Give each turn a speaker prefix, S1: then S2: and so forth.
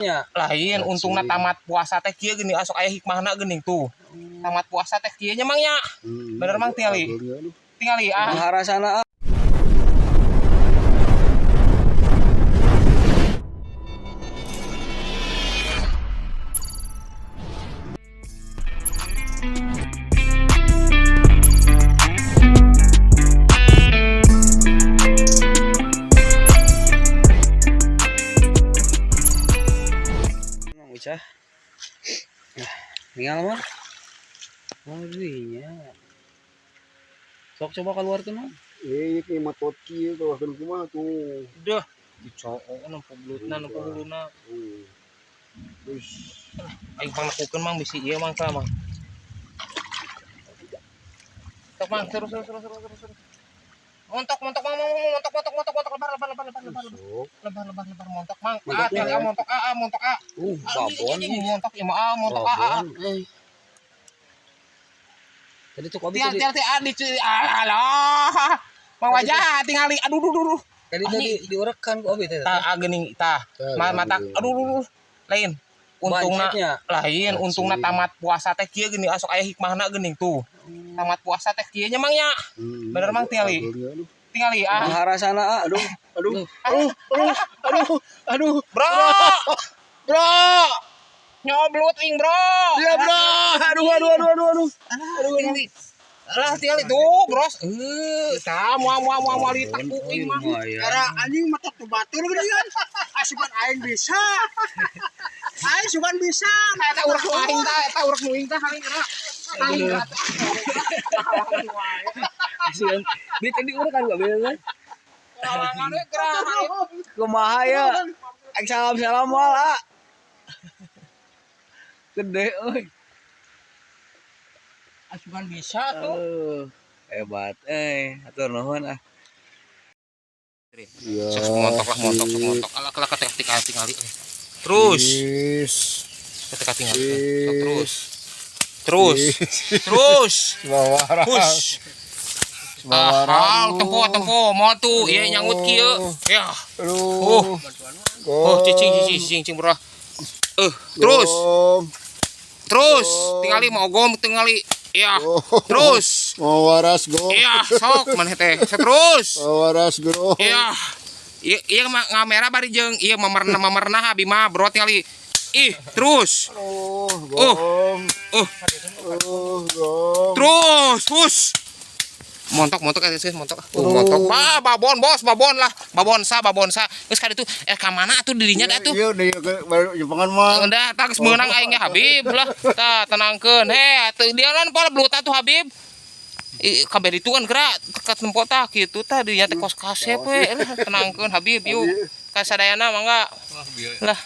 S1: Lain untungna tamat puasa teh kieu geuning asok aya hikmahna geuning tuh. Tamat puasa teh kieu nya mang nya. Bener mang tingali. Tingali
S2: Maharasana Ucah. Tinggal mah. Oh iya. Sok coba keluar tuh mah.
S3: Ini matot kieu kawasan kumaha tuh.
S1: Dah dicoo nempo blutna nempo huluna.
S3: Terus
S1: Aing panglakukeun mang bisi ieu mang ka mang. Tok mang terus. Montok mang montok lebar montok mang. Montok a.
S2: Babon nih.
S1: Montok ieu mah montok a.
S2: Tadi tuh abi tadi.
S1: Tiar alah. Mang wajah tingali aduh.
S2: Tadi diurekan ku abi teh.
S1: Tah geuning tah. Mata aduh. Lain. Untungna tamat puasa teh kieu geuning asok aya hikmahna geuning tuh. Tamat puasa teh kieu nya mang nya. Bener mang tingali. Tingali
S2: Maharasana aduh.
S1: Bro. Nyoblut ing bro.
S2: Iya bro. Aduh.
S1: Tingali. Alah tingali tuh, Bros. Tah moal ditaku ing mah.
S3: cara anjing matok tuh batur geuningan. Asupan aing bisa. Aing sugan bisa.
S1: Eta urang nu aing tah, eta urang nu aing tah aing geura.
S2: Sian. Dia tadi urekan ku abi teh.
S1: Kalangan we geura.
S2: Kumaha ya? Salam wala. Gede euy.
S1: Asupan bisa tuh.
S2: Hebat atur nuhun ah.
S1: Sok montok. Alah ketika tinggali. Terus. Ketika tinggali. Terus. Push. Tempo mau tuh ieu nyangut kieu. Ya. Cicing bro. Terus tingali mau gom tingali. Ya. Terus.
S3: Mau waras go.
S1: Iya, sok maneh teh. Terus.
S3: Waras bro.
S1: Iya. Iya ngamera bari jeung ieu mamerna abi mah bro tingali. Ih, terus.
S3: Gom.
S1: Terus, push. Montok sih montok. Montok. Babon bos, babon sa. Geus ka ditu ka mana atuh dirinya da tuh.
S3: Iya, baru Jepangan mah.
S1: Udah tak meunang aing Habib lah. Tah tenangkeun. Atuh dia lan pola belut atuh Habib. Kabeh ditu kan geura dekat tempo tah kitu tah dirinya teh kos kasep we. Tenangkeun Habib yuk. Kasadayana mangga. Lah.